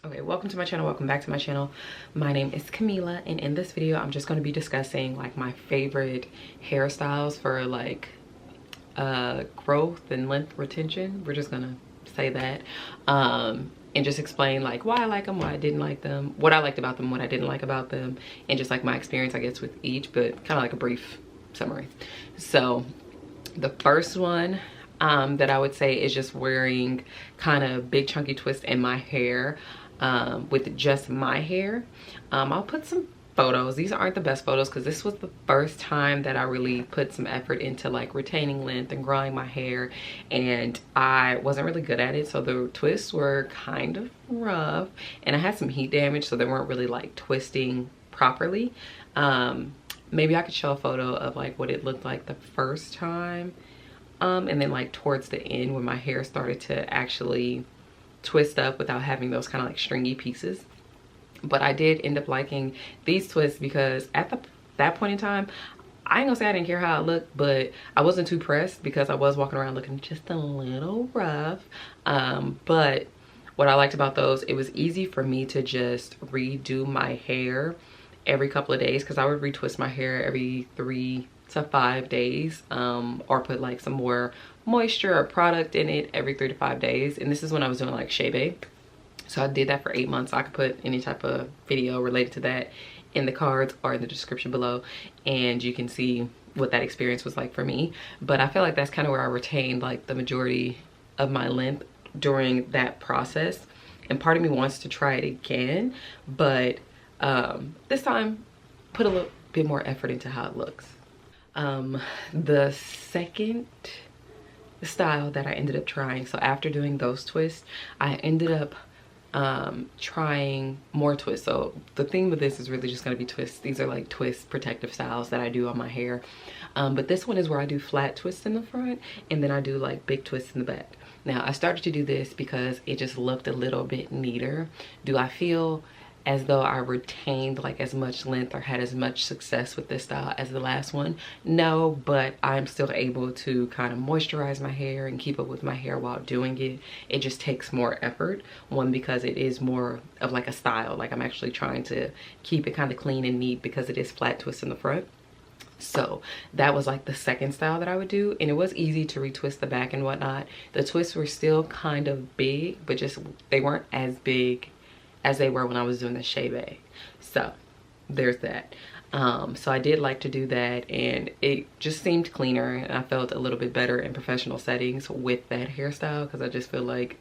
Okay, welcome to my channel, welcome back to my channel. My name is Camila, and in this video I'm just going to be discussing like my favorite hairstyles for like growth and length retention. We're just gonna say that, and just explain like why I like them, why I didn't like them, what I liked about them, what I didn't like about them, and just like my experience I guess with each, but kind of like a brief summary. So the first one that I would say is just wearing kind of big chunky twists in my hair, with just my hair. I'll put some photos. These aren't the best photos because this was the first time that I really put some effort into like retaining length and growing my hair, and I wasn't really good at it, so the twists were kind of rough and I had some heat damage, so they weren't really like twisting properly. Maybe I could show a photo of like what it looked like the first time, and then like towards the end when my hair started to actually twist up without having those kind of like stringy pieces. But I did end up liking these twists because at that point in time, I ain't gonna say I didn't care how I looked, but I wasn't too pressed because I was walking around looking just a little rough. But what I liked about those, it was easy for me to just redo my hair every couple of days, because I would retwist my hair every 3 to 5 days, or put like some more moisture or product in it every 3 to 5 days. And this is when I was doing like Chebe, so I did that for 8 months. I could put any type of video related to that in the cards or in the description below, and you can see what that experience was like for me. But I feel like that's kind of where I retained like the majority of my length during that process, and part of me wants to try it again, but this time put a little bit more effort into how it looks. The second style that I ended up trying, so after doing those twists, I ended up trying more twists. So the theme of this is really just going to be twists. These are like twist protective styles that I do on my hair, but this one is where I do flat twists in the front and then I do like big twists in the back. Now I started to do this because it just looked a little bit neater. Do I feel as though I retained like as much length or had as much success with this style as the last one? No, but I'm still able to kind of moisturize my hair and keep up with my hair while doing it. It just takes more effort. One, because it is more of like a style, like I'm actually trying to keep it kind of clean and neat because it is flat twist in the front. So that was like the second style that I would do, and it was easy to retwist the back and whatnot. The twists were still kind of big, but just they weren't as big as they were when I was doing the Chebe. So there's that. So I did like to do that, and it just seemed cleaner, and I felt a little bit better in professional settings with that hairstyle because I just feel like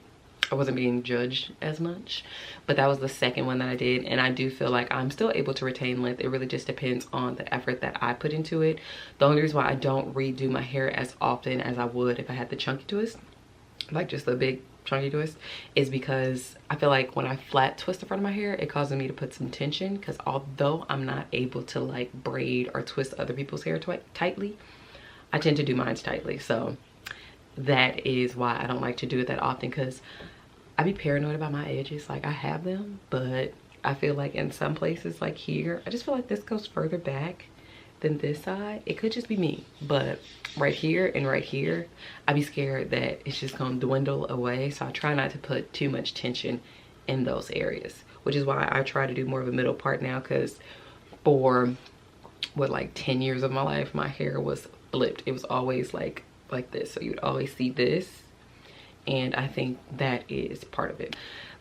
I wasn't being judged as much. But that was the second one that I did, and I do feel like I'm still able to retain length. It really just depends on the effort that I put into it. The only reason why I don't redo my hair as often as I would if I had the chunky twist, like just the big chunky twist, is because I feel like when I flat twist the front of my hair, it causes me to put some tension, because although I'm not able to like braid or twist other people's hair tightly, I tend to do mine tightly. So that is why I don't like to do it that often, because I be paranoid about my edges. Like I have them, but I feel like in some places like here, I just feel like this goes further back than this side. It could just be me, but right here and right here, I be scared that it's just gonna dwindle away. So I try not to put too much tension in those areas, which is why I try to do more of a middle part now, because for what, like 10 years of my life, my hair was flipped. It was always like this, so you would always see this, and I think that is part of it.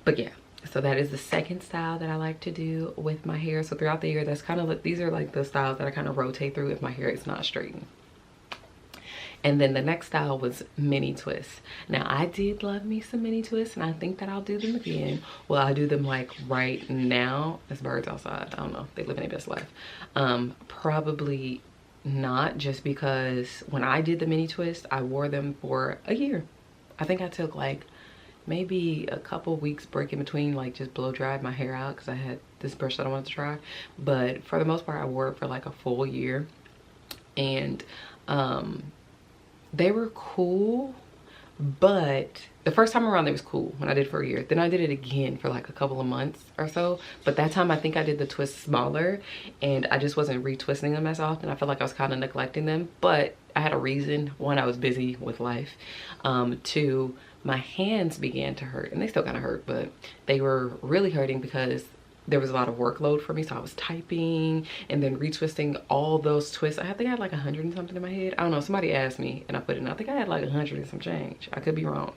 But yeah, so that is the second style that I like to do with my hair. So throughout the year, that's kind of like, these are like the styles that I kind of rotate through if my hair is not straightened. And then the next style was mini twists. Now I did love me some mini twists, and I think that I'll do them again. Well, I'll do them like right now. There's birds outside, I don't know, they live in their best life. Probably not, just because when I did the mini twist, I wore them for a year. I think I took like maybe a couple weeks break in between, like just blow dried my hair out because I had this brush that I wanted to try. But for the most part, I wore it for like a full year, and they were cool. But the first time around, they was cool when I did it for a year. Then I did it again for like a couple of months or so, but that time I think I did the twist smaller, and I just wasn't retwisting them as often. I felt like I was kind of neglecting them, but I had a reason. One, I was busy with life. Two, my hands began to hurt, and they still kind of hurt, but they were really hurting because there was a lot of workload for me. So I was typing and then retwisting all those twists. I think I had like 100 and something in my head. I don't know, somebody asked me and I put it in. I think I had like 100 and some change. I could be wrong.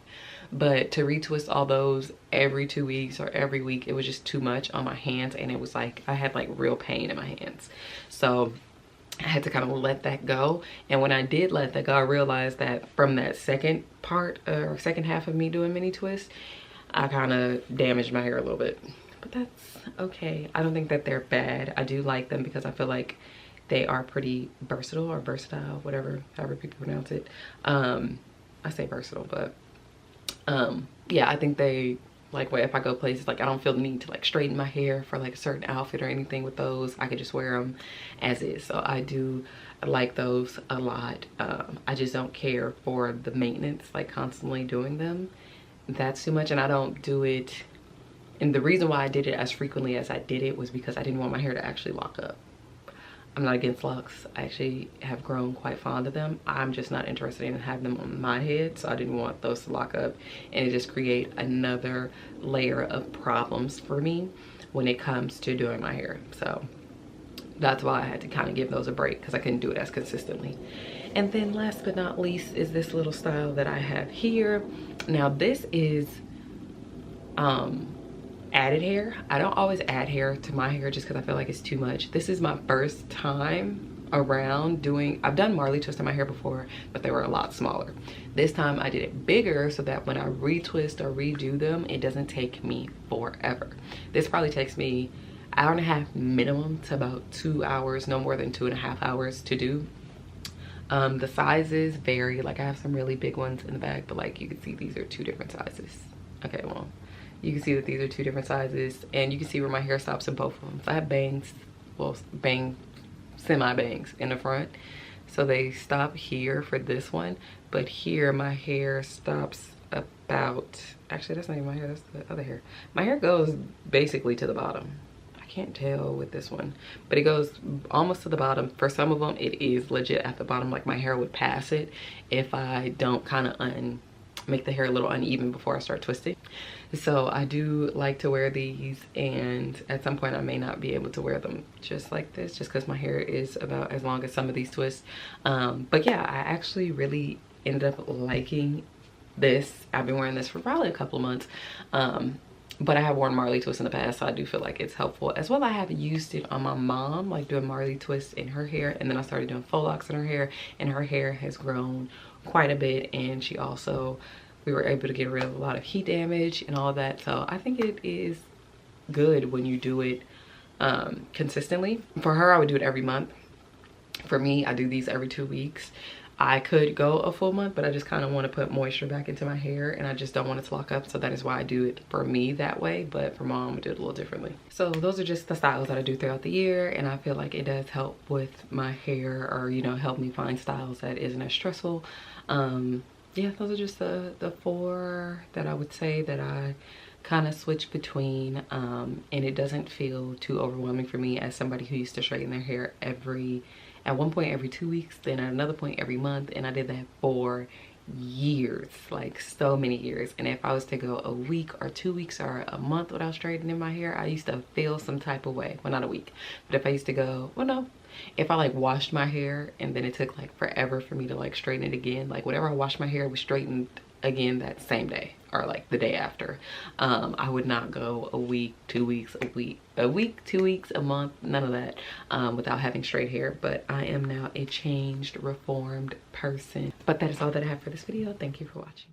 But to retwist all those every 2 weeks or every week, it was just too much on my hands. And it was like, I had like real pain in my hands. So I had to kind of let that go. And when I did let that go, I realized that from that second part or second half of me doing mini twists, I kind of damaged my hair a little bit. But that's okay. I don't think that they're bad. I do like them because I feel like they are pretty versatile or versatile, whatever, however people pronounce it. I say versatile, but yeah, I think they, like, if I go places, like, I don't feel the need to like straighten my hair for like a certain outfit or anything with those. I could just wear them as is. So I do like those a lot. I just don't care for the maintenance, like constantly doing them. That's too much, and I don't do it. And the reason why I did it as frequently as I did it was because I didn't want my hair to actually lock up. I'm not against locks. I actually have grown quite fond of them. I'm just not interested in having them on my head, so I didn't want those to lock up and it just create another layer of problems for me when it comes to doing my hair. So that's why I had to kind of give those a break, because I couldn't do it as consistently. And then last but not least is this little style that I have here. Now this is added hair. I don't always add hair to my hair just because I feel like it's too much. This is my first time around doing, I've done Marley Twist in my hair before, but they were a lot smaller. This time I did it bigger so that when I retwist or redo them, it doesn't take me forever. This probably takes me an hour and a half minimum to about 2 hours, no more than 2.5 hours to do. The sizes vary. Like I have some really big ones in the bag, but like you can see these are 2 different sizes. Okay, well, you can see that these are 2 different sizes, and you can see where my hair stops in both of them. So I have bangs, well, semi bangs in the front. So they stop here for this one, but here my hair stops about, actually that's not even my hair, that's the other hair. My hair goes basically to the bottom. I can't tell with this one, but it goes almost to the bottom. For some of them, it is legit at the bottom, like my hair would pass it if I don't kind of make the hair a little uneven before I start twisting. So I do like to wear these, and at some point I may not be able to wear them just like this, just because my hair is about as long as some of these twists. But yeah, I actually really ended up liking this. I've been wearing this for probably a couple of months, but I have worn Marley Twist in the past, so I do feel like it's helpful. As well, I have used it on my mom, like doing Marley Twist in her hair, and then I started doing faux locks in her hair, and her hair has grown quite a bit, and she also, we were able to get rid of a lot of heat damage and all that. So I think it is good when you do it consistently. For her, I would do it every month. For me, I do these every 2 weeks. I could go a full month, but I just kind of want to put moisture back into my hair, and I just don't want it to lock up. So that is why I do it for me that way, but for mom, I do it a little differently. So those are just the styles that I do throughout the year, and I feel like it does help with my hair, or, you know, help me find styles that isn't as stressful. Yeah, those are just the 4 that I would say that I kind of switch between, and it doesn't feel too overwhelming for me as somebody who used to straighten their hair at one point every 2 weeks, then at another point every month, and I did that for years, like so many years. And if I was to go a week or 2 weeks or a month without straightening my hair, I used to feel some type of way. Well, not a week, but if I used to go, well, no, if I like washed my hair and then it took like forever for me to like straighten it again, like whenever I washed my hair, it was straightened again that same day or like the day after. I would not go a week, 2 weeks, a week, 2 weeks, a month, none of that, without having straight hair. But I am now a changed, reformed person. But that is all that I have for this video. Thank you for watching.